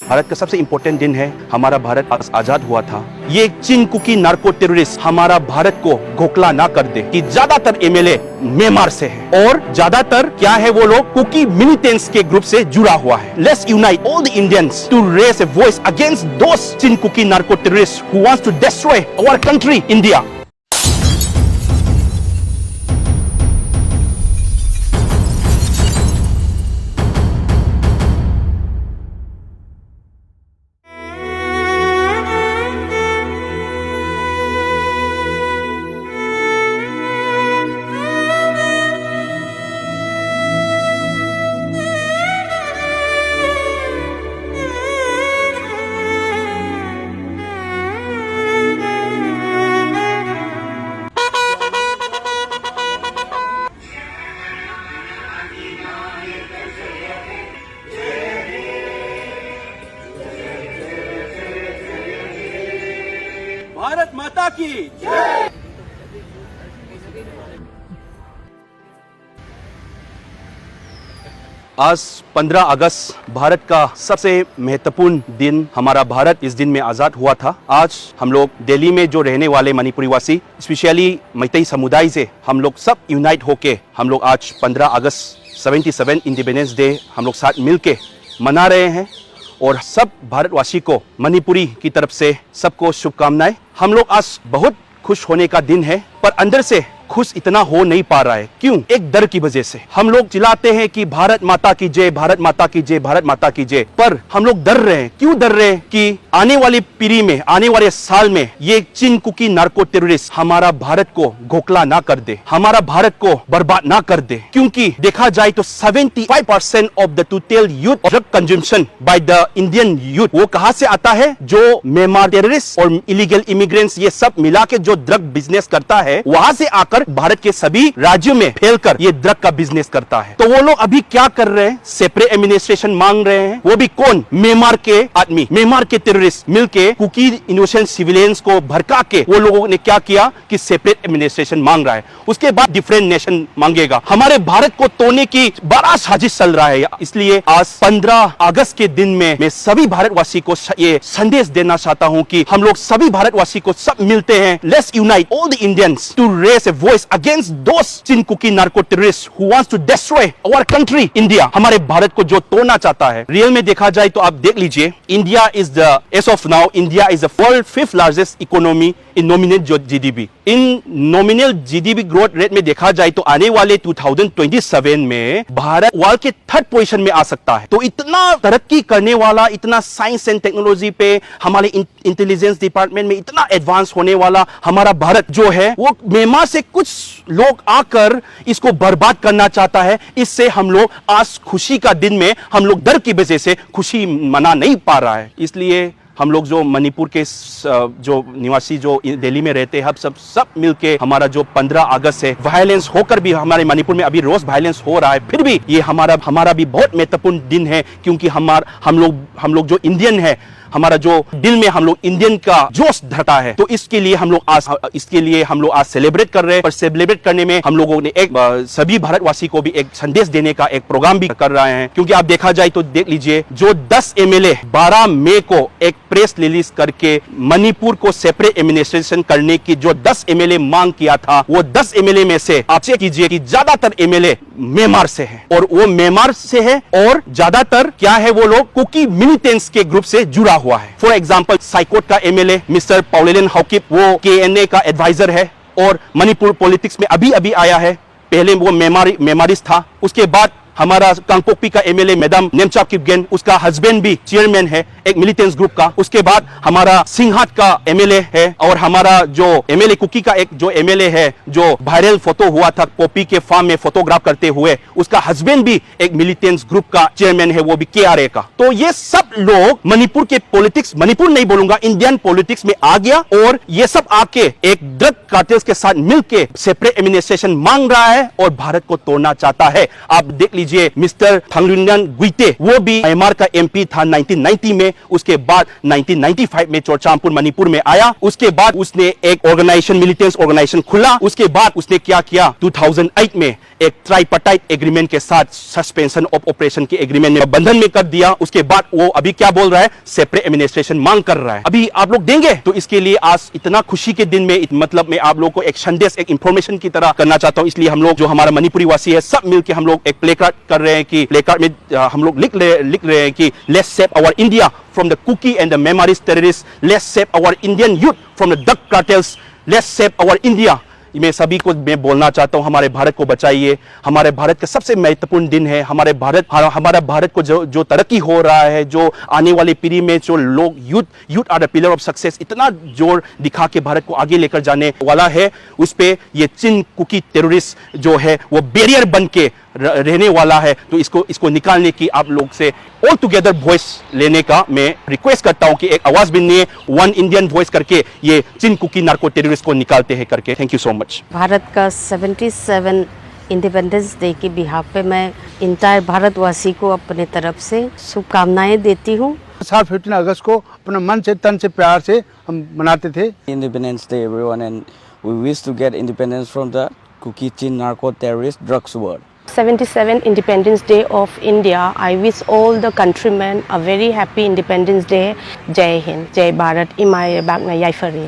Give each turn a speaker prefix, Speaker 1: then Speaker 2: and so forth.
Speaker 1: भारत का सबसे इंपॉर्टेंट दिन है। हमारा भारत आजाद हुआ था। ये चीन कुकी नार्को टेररिस्ट हमारा भारत को घोखला ना कर दे कि ज्यादातर एमएलए म्यांमार से है और ज्यादातर क्या है वो लोग कुकी मिलिटेंट्स के ग्रुप से जुड़ा हुआ है। Let's unite all the Indians to raise a voice against those Chin Kuki narco terrorist who wants to destroy our country India. Bharat Mata की जय। आज 15 अगस्त भारत का सबसे महत्वपूर्ण दिन। हमारा भारत इस दिन में आजाद हुआ था। आज हम लोग दिल्ली में जो रहने वाले मणिपुरी वासी, स्पेशली मैतेई समुदाय से हम लोग सब यूनाइट होके हम लोग आज 15 अगस्त 77 इंडिपेंडेंस डे हम लोग साथ मिलके मना रहे हैं और सब भारतवासी को मणिपुरी की तरफ से सबको शुभकामनाएं। हम लोग आज बहुत खुश होने का दिन है, पर अंदर से खुश इतना हो नहीं पा रहा है। क्यों? एक डर की वजह से। हम लोग चिल्लाते हैं कि भारत माता की जय, भारत माता की जय, भारत माता की जय, पर हम लोग डर रहे हैं। क्यों डर रहे हैं? कि आने वाली पीढ़ी में, आने वाले साल में ये चीन कुकी नार्को टेररिस्ट हमारा भारत को घोखला ना कर दे, हमारा भारत को बर्बाद ना कर दे। क्योंकि देखा जाए तो 75% of the total youth drug consumption by the Indian youth वो कहां से आता है? जो म्यांमार टेररिस्ट और इलीगल इमिग्रेंट्स ये सब मिला के जो ड्रग बिजनेस करता है, वहां से आकर भारत के सभी राज्यों में फैलकर ये ड्रग का बिजनेस करता है। तो वो लोग अभी क्या कर रहे हैं? सेपरेट एडमिनिस्ट्रेशन मांग रहे हैं। वो भी कौन? म्यांमार के आदमी, म्यांमार के टेररिस्ट मिलके कुकी इनोसेंट सिविलियंस को भड़का के वो लोगों ने क्या किया कि सेपरेट एडमिनिस्ट्रेशन मांग रहा है। उसके बाद डिफरेंट नेशन मांगेगा। हमारे भारत को तोड़ने की बड़ा साजिश चल रहा है। इसलिए आज 15 अगस्त के दिन में मैं सभी भारतवासी को ये संदेश देना चाहता हूं कि हम लोग सभी भारतवासी को सब मिलते हैं। Let's unite all the Indians to raise a voice against those Chin Kuki narco terrorists who wants to destroy our country India। हमारे भारत को जो तोड़ना चाहता है। रियल में देखा जाए तो आप देख लीजिए, India is the as of now India is the world 5th largest economy in nominal GDP. In nominal GDP growth rate में देखा जाए तो आने वाले 2027 में भारत वर्ल्ड के 3rd पोजीशन में आ सकता है। तो इतना तरक्की करने वाला, इतना साइंस एंड टेक्नोलॉजी पे, हमारे इंटेलिजेंस डिपार्टमेंट में इतना एडवांस होने वाला हमारा भारत जो है, वो म्यांमार से कुछ लोग आकर इसको बर्बाद करना चाहता है। इससे हम लोग आज खुशी का दिन में हम लोग डर की वजह से खुशी मना नहीं पा रहा है। इसलिए हम लोग जो मणिपुर के जो निवासी जो दिल्ली में रहते हैं, सब मिलके हमारा जो 15 अगस्त है, वायलेंस होकर भी हमारे मणिपुर में अभी रोज वायलेंस हो रहा है, फिर भी ये हमारा भी बहुत महत्वपूर्ण दिन है। क्योंकि हम लोग जो इंडियन है, हमारा जो दिल में हम लोग इंडियन का जोश धरता है। तो इसके लिए हम लोग आज सेलिब्रेट कर रहे हैं। पर सेलिब्रेट करने में हम लोगों ने एक सभी भारतवासी को भी एक संदेश देने का एक प्रोग्राम भी कर रहे हैं। क्योंकि आप देखा जाए तो देख लीजिए, जो 10 एमएलए 12 मई को एक प्रेस रिलीज करके मणिपुर को सेपरेट एडमिनिस्ट्रेशन करने की जो 10 एमएलए मांग किया था, वो 10 एमएलए में से आप चेक कीजिए कि ज्यादातर एमएलए म्यांमार से है। और वो म्यांमार से है और ज्यादातर क्या है, वो लोग कुकी मिलिटेंट्स के ग्रुप से जुड़ा हुआ है। फॉर एग्जांपल साइकोट का एमएलए मिस्टर पाउलेलन हाउकिप, वो केएनए का एडवाइजर है और मणिपुर पॉलिटिक्स में अभी आया है। पहले वो म्यांमारिस्ट था। उसके बाद हमारा कांगपोकपी का एमएलए मैडम नेमचाप किपगेन, उसका हस्बैंड भी चेयरमैन है एक मिलिटेंट्स ग्रुप का। उसके बाद हमारा सिंघाट का एमएलए है और हमारा जो एमएलए कुकी का एक जो एमएलए है जो वायरल फोटो हुआ था पॉपी के फार्म में फोटोग्राफ करते हुए, उसका हस्बैंड भी एक मिलिटेंट्स ग्रुप का चेयरमैन है, वो भी केआरए का। तो ये सब लोग मणिपुर के पॉलिटिक्स, मणिपुर नहीं बोलूंगा, इंडियन पॉलिटिक्स में आ गया और ये सब आके एक ड्रग कार्टेल्स के साथ मिलके सेपरेट एडमिनिस्ट्रेशन मांग रहा है और भारत को तोड़ना चाहता है। आप देख लीजिए, मिस्टर थंगलिन गुइटे, वो भी म्यांमार का एमपी था 1990 में। उसके बाद 1995 में चोरचामपुर मणिपुर में आया। उसके बाद उसने एक ऑर्गेनाइजेशन, मिलिटेंट्स ऑर्गेनाइजेशन खुला। उसके बाद उसने क्या किया, 2008 में एक ट्राइपार्टाइट एग्रीमेंट के साथ सस्पेंशन ऑफ ऑपरेशन के एग्रीमेंट में बंधन में कर दिया। उसके बाद वो अभी क्या बोल रहा है, सेपरेट एडमिनिस्ट्रेशन मांग कर रहा है। अभी आप लोग देंगे? तो इसके लिए आज इतना खुशी के दिन में मतलब मैं आप लोग को एक संदेश, एक इंफॉर्मेशन की तरह करना चाहता हूं। इसलिए हम लोग जो हमारा मणिपुरी वासी है सब मिलके हम लोग एक प्ले कार्ड कर रहे हैं कि प्ले कार्ड में हम लोग लिख रहे हैं कि let's save our India from the Kuki and the Myanmarese terrorists. Let's save our Indian youth from the drug cartels. Let's save our India. मैं सभी को मैं बोलना चाहता हूं, हमारे भारत को बचाइए। हमारे भारत का सबसे महत्वपूर्ण दिन है। हमारा भारत को जो तरक्की हो रहा है, जो आने वाली पीढ़ी में जो लोग youth are the pillar of success, इतना जोर दिखा के भारत को आगे लेकर जाने वाला है, उस पे ये चिन कुकी टेररिस्ट जो है वो बैरियर बन के रहने वाला है। तो इसको निकालने की आप लोग से ऑल टुगेदर वॉइस लेने का मैं रिक्वेस्ट करता हूं कि एक आवाज बनिए, वन इंडियन वॉइस करके ये चिन कुकी नार्को टेररिस्ट को निकालते हैं करके। Thank you so much.
Speaker 2: Bharat का 77 इंडिपेंडेंस डे के बिहाफ पे मैं इंटायर भारतवासी को अपने तरफ से शुभकामनाएं देती हूँ।
Speaker 3: 15 अगस्त को अपने मन से, तन से, प्यार से हम मनाते थे।
Speaker 4: Independence Day everyone, and we wish to get independence from the Kuki Chin narco terrorist drugs world.
Speaker 2: 77 Independence Day of India. I wish all the countrymen a very happy Independence Day. Jai Hind, Jai Bharat, Imai Bak na Yaifari.